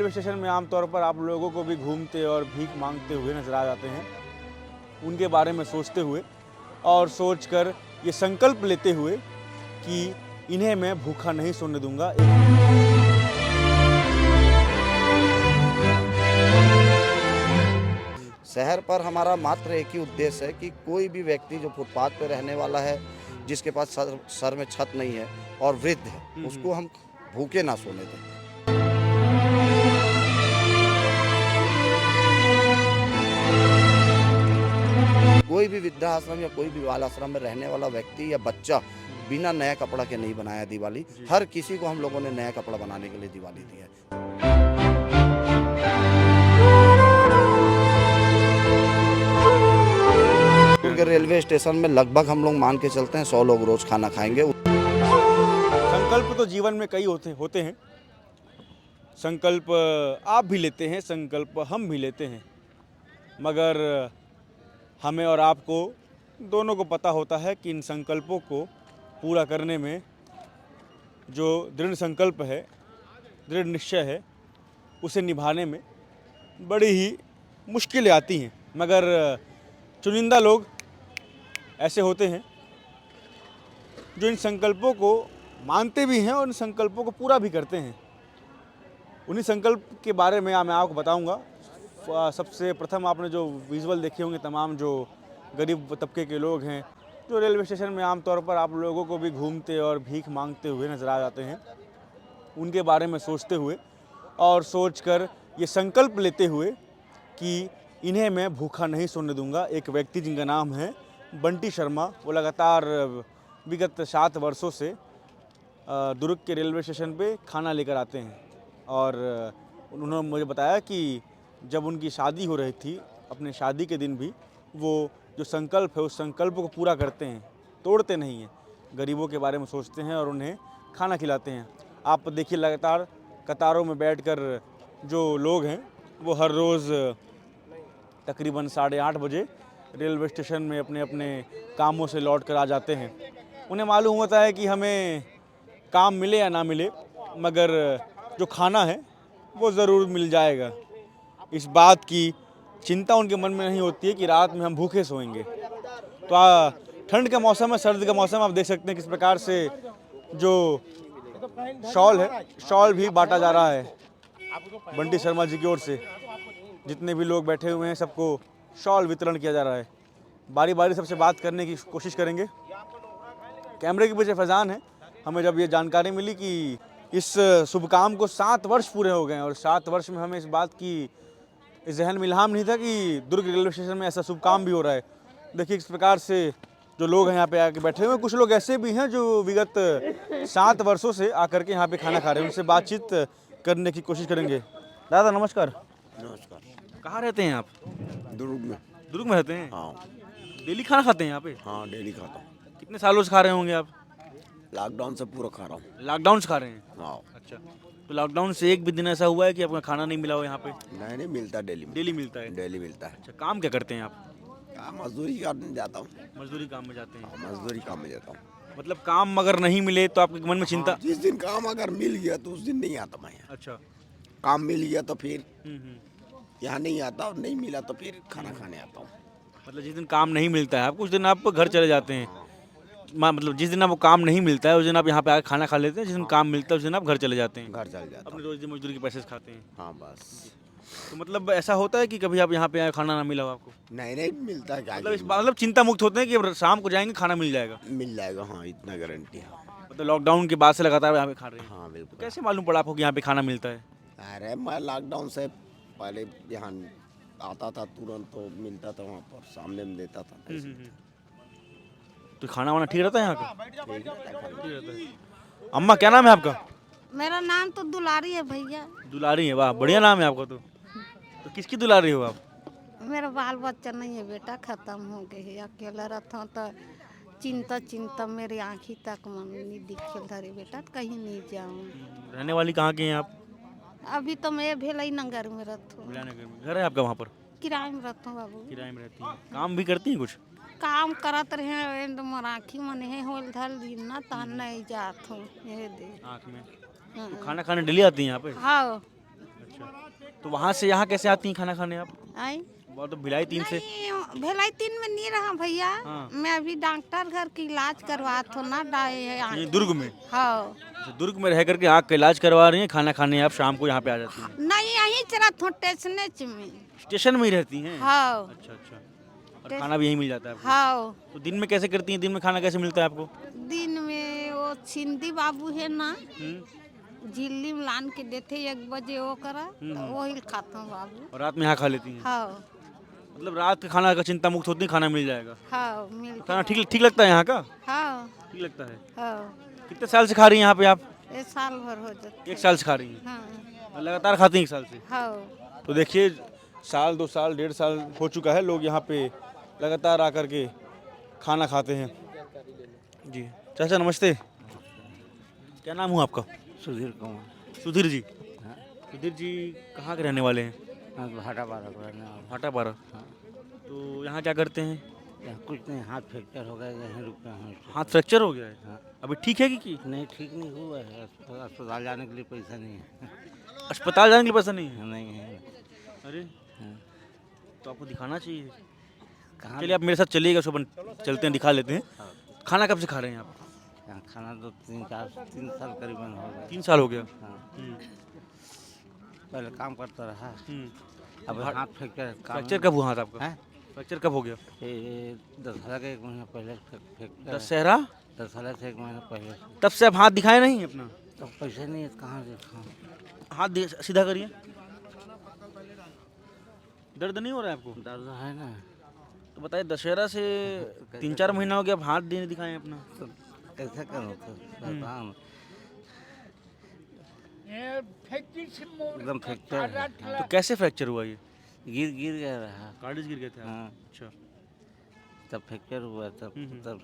Railway station में आमतौर पर आप लोगों को भी घूमते और भीख मांगते हुए नजर आ जाते हैं। उनके बारे में सोचते हुए और सोचकर ये संकल्प लेते हुए कि इन्हें मैं भूखा नहीं सोने दूंगा। शहर पर हमारा मात्र एक ही उद्देश्य है कि कोई भी व्यक्ति जो फुटपाथ पे रहने वाला है, जिसके पास सर में छत नहीं है और वृद्ध है, उसको हम भूखे ना सोने दें। कोई भी वृद्धाश्रम या कोई भी बाल आश्रम में रहने वाला व्यक्ति या बच्चा बिना नया कपड़ा के नहीं बनाया दिवाली। हर किसी को हम लोगों ने नया कपड़ा बनाने के लिए दिवाली दी है। क्योंकि रेलवे स्टेशन में लगभग हम लोग मान के चलते हैं 100 लोग रोज खाना खाएंगे। संकल्प तो जीवन में कई होते हैं। संकल्प आप भी लेते हैं, संकल्प हम भी लेते हैं, मगर हमें और आपको दोनों को पता होता है कि इन संकल्पों को पूरा करने में जो दृढ़ संकल्प है, दृढ़ निश्चय है, उसे निभाने में बड़ी ही मुश्किलें आती हैं। मगर चुनिंदा लोग ऐसे होते हैं जो इन संकल्पों को मानते भी हैं और इन संकल्पों को पूरा भी करते हैं। उन्हीं संकल्प के बारे में मैं आपको बताऊंगा। सबसे प्रथम आपने जो विजुअल देखे होंगे, तमाम जो गरीब तबके के लोग हैं जो रेलवे स्टेशन में आमतौर पर आप लोगों को भी घूमते और भीख मांगते हुए नज़र आ जाते हैं, उनके बारे में सोचते हुए और सोचकर ये संकल्प लेते हुए कि इन्हें मैं भूखा नहीं सोने दूंगा। एक व्यक्ति जिनका नाम है बंटी शर्मा, वो लगातार विगत 7 वर्षों से दुर्ग के रेलवे स्टेशन पे खाना लेकर आते हैं और उन्होंने मुझे बताया कि जब उनकी शादी हो रही थी, अपने शादी के दिन भी वो जो संकल्प है उस संकल्प को पूरा करते हैं, तोड़ते नहीं हैं। गरीबों के बारे में सोचते हैं और उन्हें खाना खिलाते हैं। आप देखिए, लगातार कतारों में बैठकर जो लोग हैं वो हर रोज़ तकरीबन 8:30 बजे रेलवे स्टेशन में अपने अपने कामों से लौट कर आ जाते हैं। उन्हें मालूम होता है कि हमें काम मिले या ना मिले, मगर जो खाना है वो ज़रूर मिल जाएगा। इस बात की चिंता उनके मन में नहीं होती है कि रात में हम भूखे सोएंगे। तो ठंड का मौसम है, सर्दी का मौसम, आप देख सकते हैं किस प्रकार से जो शॉल है, शॉल भी बांटा जा रहा है बंटी शर्मा जी की ओर से। जितने भी लोग बैठे हुए हैं सबको शॉल वितरण किया जा रहा है। बारी बारी सबसे बात करने की कोशिश करेंगे। कैमरे के पीछे फैजान है। हमें जब ये जानकारी मिली कि इस शुभ काम को 7 वर्ष पूरे हो गए हैं और 7 वर्ष में हमें इस बात की इस जहन में इल्हाम नहीं था कि दुर्ग रेलवे स्टेशन में ऐसा शुभ काम भी हो रहा है। देखिए किस प्रकार से जो लोग हैं यहाँ पे आके बैठे हुए हैं। कुछ लोग ऐसे भी हैं जो विगत 7 वर्षों से आकर के यहाँ पे खाना खा रहे हैं। उनसे बातचीत करने की कोशिश करेंगे। दादा नमस्कार। नमस्कार। कहाँ रहते हैं आप? दुर्ग में। दुर्ग में रहते हैं? हाँ। डेली खाना खाते हैं यहाँ पे? हाँ, डेली खाता हूँ। कितने सालों से खा रहे होंगे आप? लॉकडाउन से पूरा खा रहा हूँ। लॉकडाउन से खा रहे हैं? हाँ। अच्छा, तो लॉकडाउन से एक भी दिन ऐसा हुआ है कि आपका खाना नहीं मिला हो यहाँ पे? नहीं मिलता, डेली डेली मिलता है? डेली मिलता है। अच्छा, काम क्या करते हैं आप? मजदूरी करने जाता हूँ। मजदूरी काम में जाते हैं? मजदूरी काम में जाता हूँ। मतलब काम अगर नहीं मिले तो आपके मन में चिंता? जिस दिन काम अगर मिल गया तो उस दिन नहीं आता मैं यहाँ। अच्छा। काम मिल गया तो फिर यहाँ नहीं आता, और नहीं मिला तो फिर खाना खाने आता हूँ। मतलब जिस दिन काम नहीं मिलता है आपको, उस दिन आप घर चले जाते हैं? मतलब जिस दिन आपको काम नहीं मिलता है उस दिन आप यहाँ पे आकर खाना खा लेते हैं, जिस दिन काम मिलता है उस दिन आप घर चले जाते हैं? घर चले जाता हूँ। अपने रोजी मजदूरी के पैसे से खाते हैं? हाँ बस। तो मतलब ऐसा होता है कि कभी आप यहाँ पे आए खाना ना मिला हो आपको? नहीं मिलता है। मतलब चिंता मुक्त होते हैं कि अब शाम को जाएंगे खाना मिल जाएगा? मिल जाएगा, हाँ, इतना गारंटी है। मतलब लॉकडाउन के बाद से लगातार यहाँ पे खा रहे हैं? हाँ बिल्कुल। कैसे मालूम पड़ा आपको कि यहाँ पे खाना मिलता है? अरे मैं लॉकडाउन से पहले यहाँ आता था, तुरंत तो मिलता था, वहाँ पर सामने में देता था। तो खाना वाना ठीक रहता है यहाँ का? ठीक रहता है। अम्मा क्या नाम है आपका? मेरा नाम तो दुलारी है भैया। दुलारी है? वाह, बढ़िया नाम है आपका। तो किसकी दुलारी हो आप? मेरा बाल बच्चा नहीं है बेटा, खत्म हो गए है। अकेला रहता हूँ तो चिंता मेरी आँखी तक मन नहीं दिखे धरी बेटा, कहीं नहीं जाऊँ। रहने वाली कहाँ की हैं आप? अभी तो मैं भेलाई नगर में रहती हूँ। घर है आपका वहाँ पर? किराए में रहता हूँ बाबू। किराए में रहती हैं? काम भी करती हैं कुछ? काम करत रहे मोर आँखी मन है होल धल दिन ना तो नहीं जात हूँ। ये दे आँख में? हाँ। तो खाना खाने डेली आती हैं यहाँ पे? हाँ। अच्छा, अच्छा, तो वहाँ से यहाँ कैसे आती हैं खाना खाने आप? आई वो तो भिलाई 3 से। नहीं भिलाई 3 में नहीं रहा भैया। हाँ। मैं अभी डॉक्टर घर की इलाज करवा तो ना ये दुर्ग में? हाँ अच्छा, दुर्ग में रह करके आँख का इलाज करवा रही हैं, खाना खाने आप शाम को यहाँ पे आ जाती हैं? नहीं यहीं चला थो टेसनेच में। स्टेशन में ही रहती हैं? हाँ अच्छा अच्छा, और खाना भी यहीं मिल जाता है आपको? हाँ तो दिन में कैसे करती हैं, दिन में खाना कैसे मिलता है आपको? दिन में वो छिंदी बाबू है ना हम्म, झिल्ली में लान के देते 1 बजे वो करा तो वही खाता हूँ बाबू। और रात में यहाँ खा लेती हैं? हाँ मतलब रात का खाना का चिंता मुक्त होती है, खाना मिल जाएगा? हाँ मिल खाना ठीक ठीक लगता है यहाँ का? हाँ ठीक लगता है। हाँ कितने साल से खा रही हैं यहाँ पे आप? ये साल भर हो जाता। 1 साल से खा रही हैं? हाँ लगातार खाती हैं 1 साल से? हाँ तो देखिए, साल 2 साल 1.5 साल हो चुका है, लोग यहाँ पे लगातार आकर के खाना खाते हैं। जी चाचा नमस्ते, क्या नाम हुआ आपका? सुधीर कुमार। सुधीर जी। सुधीर जी कहाँ के रहने वाले हैं? भाटा बारह को रहने वाला। भाटा पारा। तो यहाँ क्या करते हैं? यहाँ कुछ नहीं, हाथ फ्रैक्चर हो गया, यहीं रुके हैं। हाथ फ्रैक्चर हो गया है? हाँ। अभी ठीक है कि नहीं ठीक नहीं हुआ है, अस्पताल जाने के लिए पैसा नहीं है। अस्पताल जाने के लिए पैसा नहीं है? नहीं है। अरे हाँ। तो आपको दिखाना चाहिए। कहाँ? चलिए आप मेरे साथ चलिएगा, सुबह चलते हैं, दिखा लेते हैं। हाँ। खाना कब से खा रहे हैं आप? यहाँ खाना तो 3 साल करीबन हो गया। 3 साल हो गया। हाँ। पहले काम करता रहा, हम्म। अब हाथ फ्रैक्चर। फ्रैक्चर कब हुआ हाथ आपका? है? फ्रैक्चर कब हो गया? ये दशहरा के 1 महीना पहले फ्रैक्चर। दशहरा? दशहरा से 1 महीना पहले। तब से आप हाथ दिखाए नहीं अपना? तो पैसे नहीं है, कहाँ से खाऊं? हाथ सीधा करिए। दर्द नहीं हो रहा है आपको? दर्द है ना। तो बताइए, दशहरा से 3-4 महीना हो गया, आप हाथ देने दिखाए अपना? तो कैसे करूँ? तो बताओ। एकदम फ्रैक्चर है। तो कैसे फ्रैक्चर हुआ ये? गिर गया रहा। कार्डिज गिर गए थे आप? हाँ। अच्छा, तब फ्रैक्चर हुआ, तब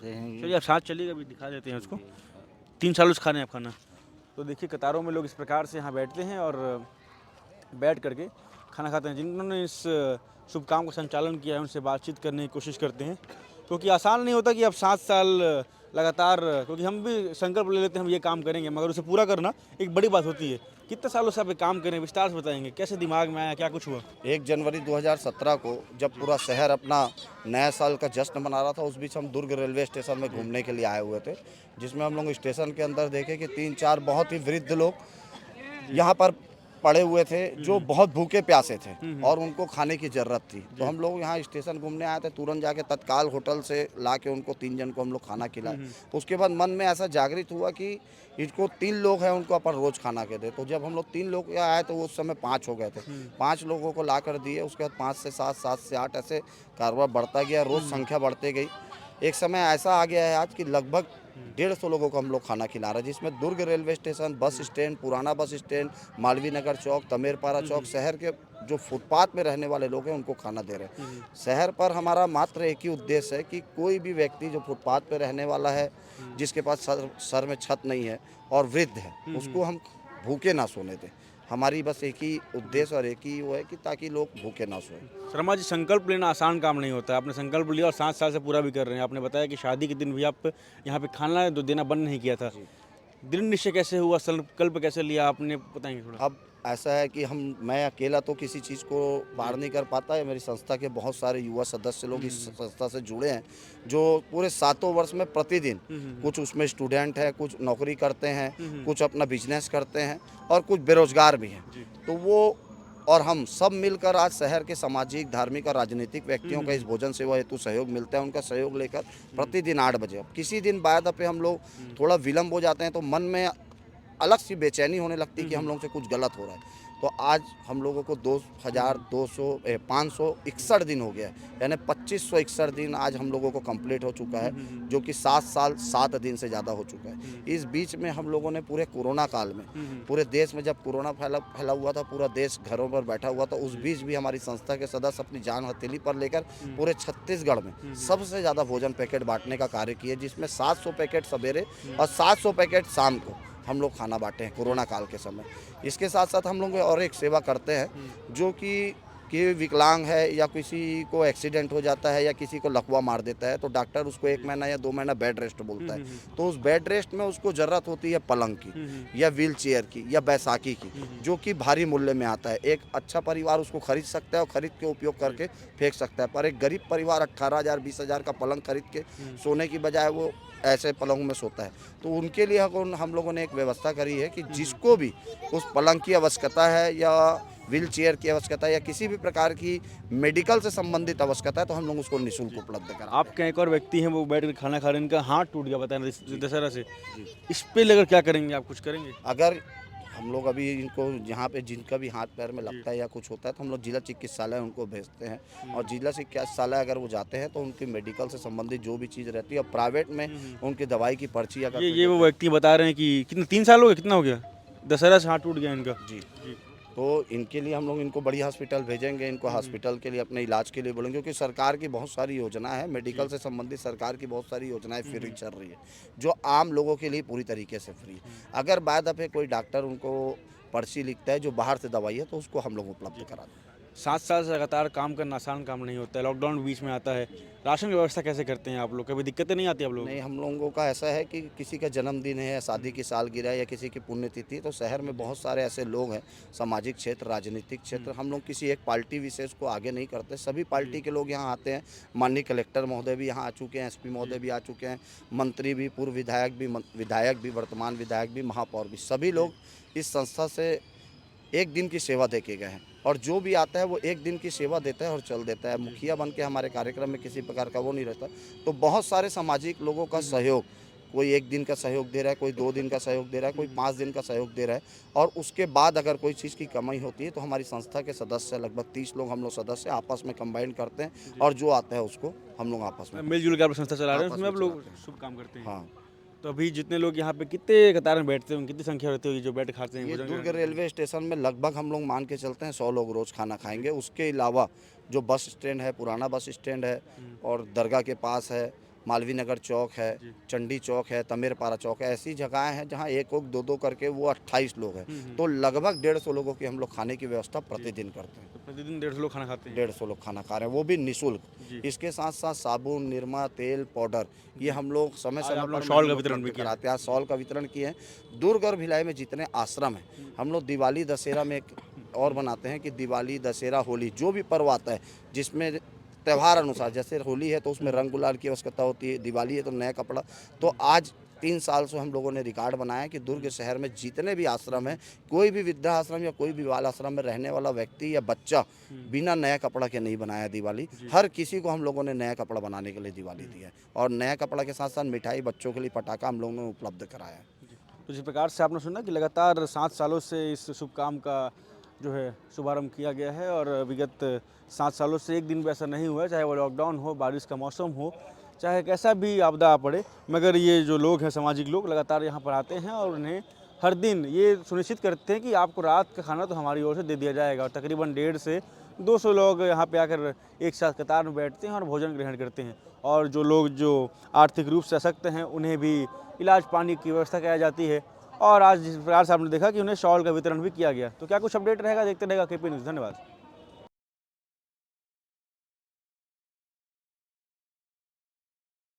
से ही। चलिए आप साथ चलिएगा, अभी दिखा देते हैं उसको। 3 साल से खा रहे हैं आप खाना? तो देखिए, कतारों में लोग इस प्रकार से यहाँ बैठते हैं और बैठ करके खाना खाते हैं। जिन्होंने इस शुभ काम का संचालन किया है उनसे बातचीत करने की कोशिश करते हैं, क्योंकि आसान नहीं होता कि आप 7 साल लगातार, क्योंकि हम भी संकल्प ले लेते हैं हम ये काम करेंगे, मगर उसे पूरा करना एक बड़ी बात होती है। कितने सालों से आप ये काम करें, विस्तार से बताएंगे, कैसे दिमाग में आया, क्या कुछ हुआ? 1 जनवरी 2017 को जब पूरा शहर अपना नया साल का जश्न मना रहा था, उस बीच हम दुर्ग रेलवे स्टेशन में घूमने के लिए आए हुए थे, जिसमें हम लोग स्टेशन के अंदर देखे कि 3-4 बहुत ही वृद्ध लोग यहाँ पर पड़े हुए थे, जो बहुत भूखे प्यासे थे और उनको खाने की ज़रूरत थी। तो हम लोग यहाँ स्टेशन घूमने आए थे, तुरंत जाके तत्काल होटल से ला के उनको 3 जन को हम लोग खाना खिलाए। उसके बाद मन में ऐसा जागृत हुआ कि इनको 3 लोग हैं, उनको अपन रोज़ खाना के दे। तो जब हम लोग 3 लोग यहाँ आए तो उस समय 5 हो गए थे। 5 लोगों को ला कर दिए, उसके बाद 5 से 7, 7 से 8 ऐसे कारोबार बढ़ता गया, रोज़ संख्या बढ़ती गई। एक समय ऐसा आ गया है आज कि लगभग 150 लोगों को हम लोग खाना खिला रहे हैं, जिसमें दुर्ग रेलवे स्टेशन, बस स्टैंड, पुराना बस स्टैंड, मालवीय नगर चौक, तमेरपारा चौक, शहर के जो फुटपाथ में रहने वाले लोग हैं उनको खाना दे रहे हैं। शहर पर हमारा मात्र एक ही उद्देश्य है कि कोई भी व्यक्ति जो फुटपाथ पे रहने वाला है, जिसके पास सर में छत नहीं है और वृद्ध है, उसको हम भूखे ना सोने दें। हमारी बस एक ही उद्देश्य और एक ही वो है कि ताकि लोग भूखे ना सोएं। शर्मा जी, संकल्प लेना आसान काम नहीं होता है। आपने संकल्प लिया और 7 साल से पूरा भी कर रहे हैं। आपने बताया कि शादी के दिन भी आप यहाँ पे खाना देना बंद नहीं किया था। दृढ़ निश्चय कैसे हुआ, संकल्प कैसे लिया आपने, बताएंगे थोड़ा? अब ऐसा है कि मैं अकेला तो किसी चीज़ को पार नहीं कर पाता है। मेरी संस्था के बहुत सारे युवा सदस्य लोग इस संस्था से जुड़े हैं, जो पूरे 7 वर्ष में प्रतिदिन कुछ उसमें स्टूडेंट हैं, कुछ नौकरी करते हैं, कुछ अपना बिजनेस करते हैं और कुछ बेरोजगार भी हैं। तो वो और हम सब मिलकर आज शहर के सामाजिक, धार्मिक और राजनीतिक व्यक्तियों का इस भोजन सेवा हेतु सहयोग मिलता है। उनका सहयोग लेकर प्रतिदिन 8 बजे, अब किसी दिन बाद पे हम लोग थोड़ा विलम्ब हो जाते हैं तो मन में अलग सी बेचैनी होने लगती है कि हम लोगों से कुछ गलत हो रहा है। तो आज हम लोगों को 561 दिन हो गया है, यानी 2561 दिन आज हम लोगों को कंप्लीट हो चुका है, जो कि 7 साल 7 दिन से ज़्यादा हो चुका है। इस बीच में हम लोगों ने पूरे कोरोना काल में, पूरे देश में जब कोरोना फैला हुआ था, पूरा देश घरों पर बैठा हुआ था, उस बीच भी हमारी संस्था के सदस्य अपनी जान हथेली पर लेकर पूरे छत्तीसगढ़ में सबसे ज़्यादा भोजन पैकेट बांटने का कार्य किए, जिसमें 700 पैकेट सवेरे और 700 पैकेट शाम को हम लोग खाना बांटे हैं कोरोना काल के समय। इसके साथ साथ हम लोग और एक सेवा करते हैं, जो कि कि विकलांग है या किसी को एक्सीडेंट हो जाता है या किसी को लकवा मार देता है तो डॉक्टर उसको 1 महीना या 2 महीना बेड रेस्ट बोलता है। तो उस बेड रेस्ट में उसको ज़रूरत होती है पलंग की या व्हील चेयर की या बैसाखी की, जो कि भारी मूल्य में आता है। एक अच्छा परिवार उसको खरीद सकता है और ख़रीद के उपयोग करके फेंक सकता है, पर एक गरीब परिवार 18,000 20,000 का पलंग खरीद के सोने की बजाय वो ऐसे पलंग में सोता है। तो उनके लिए हम लोगों ने एक व्यवस्था करी है कि जिसको भी उस पलंग की आवश्यकता है या व्हील चेयर की आवश्यकता है या किसी भी प्रकार की मेडिकल से संबंधित आवश्यकता है तो हम लोग उसको निःशुल्क उपलब्ध कराते हैं। आपके एक और व्यक्ति हैं, वो बैठ कर खाना खा रहे हैं, इनका हाथ टूट गया बताया दशहरा से, इस पे लेकर क्या करेंगे आप, कुछ करेंगे? अगर हम लोग अभी इनको यहाँ पे जिनका भी हाथ पैर में लगता है या कुछ होता है तो हम लोग जिला चिकित्सालय उनको भेजते हैं और जिला चिकित्सालय अगर वो जाते हैं तो उनकी मेडिकल से संबंधित जो भी चीज़ रहती है और प्राइवेट में उनकी दवाई की पर्ची अगर ये वो व्यक्ति बता रहे हैं कि कितना 3 साल हो गए, कितना हो गया, दशहरा से हाथ टूट गया इनका। जी तो इनके लिए हम लोग इनको बड़ी हॉस्पिटल भेजेंगे, इनको हॉस्पिटल के लिए अपने इलाज के लिए बोलेंगे, क्योंकि सरकार की बहुत सारी योजना है, मेडिकल से संबंधित सरकार की बहुत सारी योजनाएं फ्री चल रही है जो आम लोगों के लिए पूरी तरीके से फ्री है। अगर बाद में कोई डॉक्टर उनको पर्ची लिखता है जो बाहर से दवाई है तो उसको हम लोग उपलब्ध करा दें। 7 साल से लगातार काम करना आसान काम नहीं होता है, लॉकडाउन बीच में आता है, राशन की व्यवस्था कैसे करते हैं आप लोग, कभी दिक्कतें नहीं आती आप लोग? नहीं, हम लोगों का ऐसा है कि किसी का जन्मदिन है या शादी की सालगिरह या किसी की पुण्यतिथि, तो शहर में बहुत सारे ऐसे लोग हैं, सामाजिक क्षेत्र, राजनीतिक क्षेत्र, हम लोग किसी एक पार्टी विशेष को आगे नहीं करते, सभी पार्टी के लोग यहाँ आते हैं। माननीय कलेक्टर महोदय भी यहाँ आ चुके हैं, एसपी महोदय भी आ चुके हैं, मंत्री भी, पूर्व विधायक भी, वर्तमान विधायक भी, महापौर भी, सभी लोग इस संस्था से 1 दिन की सेवा दे के गए हैं और जो भी आता है वो 1 दिन की सेवा देता है और चल देता है। मुखिया बन के हमारे कार्यक्रम में किसी प्रकार का वो नहीं रहता। तो बहुत सारे सामाजिक लोगों का सहयोग, कोई 1 दिन का सहयोग दे रहा है, कोई 2 दिन का सहयोग दे रहा है, कोई 5 दिन का सहयोग दे रहा है और उसके बाद अगर कोई चीज़ की कमी होती है तो हमारी संस्था के सदस्य लगभग 30 लोग हम लोग सदस्य आपस में कंबाइन करते हैं और जो आता है उसको हम लोग आपस में मिलजुल कर आप संस्था चला रहे हैं, आपस उसमें में आप लोग चलाते हैं। शुभ काम करते हैं। हाँ, तो अभी जितने लोग यहाँ पे कितने कतार में बैठते हैं, कितनी संख्या रहती होगी जो बैठ खाते हैं ये भोजन दुर्ग करते हैं? रेलवे स्टेशन में लगभग हम लोग मान के चलते हैं 100 लोग रोज़ खाना खाएंगे। उसके अलावा जो बस स्टैंड है, पुराना बस स्टैंड है और दरगाह के पास है, मालवीय नगर चौक है, चंडी चौक है, तमेरपारा चौक है, ऐसी जगहें हैं जहाँ 1 2 करके वो 28 लोग हैं। तो लगभग 150 लोगों की हम लोग खाने की व्यवस्था प्रतिदिन करते हैं। तो प्रतिदिन 150 लोग खाना खाते हैं? 150 लोग खाना खा रहे हैं, वो भी निःशुल्क। इसके साथ साथ साबुन, निरमा, तेल, पाउडर ये हम लोग समय आज समय आप लोग पर शॉल का वितरण भी किया? कराते हैं। आज शॉल का वितरण किए हैं। दुर्ग और भिलाई में जितने आश्रम हैं हम लोग दिवाली दशहरा में एक और बनाते हैं कि दिवाली, दशहरा, होली जो भी पर्व आता है जिसमें त्यौहार अनुसार, जैसे होली है तो उसमें रंग गुलाल की आवश्यकता होती है, दिवाली है तो नया कपड़ा। तो आज 3 साल से हम लोगों ने रिकॉर्ड बनाया कि दुर्ग शहर में जितने भी आश्रम हैं, कोई भी वृद्धा आश्रम या कोई भी बाल आश्रम में रहने वाला व्यक्ति या बच्चा बिना नया कपड़ा के नहीं बनाया दिवाली। हर किसी को हम लोगों ने नया कपड़ा बनाने के लिए दिवाली दिया है और नया कपड़ा के साथ साथ मिठाई, बच्चों के लिए पटाखा हम लोगों ने उपलब्ध कराया है। तो जिस प्रकार से आपने सुना कि लगातार 7 सालों से इस शुभ काम का जो है शुभारंभ किया गया है और विगत 7 सालों से 1 दिन भी ऐसा नहीं हुआ, चाहे वो लॉकडाउन हो, बारिश का मौसम हो, चाहे कैसा भी आपदा पड़े, मगर ये जो लोग हैं, सामाजिक लोग लगातार यहाँ पर आते हैं और उन्हें हर दिन ये सुनिश्चित करते हैं कि आपको रात का खाना तो हमारी ओर से दे दिया जाएगा। और तकरीबन 150 से 200 लोग यहाँ पे आकर एक साथ कतार में बैठते हैं और भोजन ग्रहण करते हैं। और जो लोग जो आर्थिक रूप से अशक्त हैं उन्हें भी इलाज पानी की व्यवस्था कराई जाती है। और आज जिस प्रकार से आपने देखा कि उन्हें शॉल का वितरण भी किया गया। तो क्या कुछ अपडेट रहेगा, देखते रहेगा केपी न्यूज़। धन्यवाद।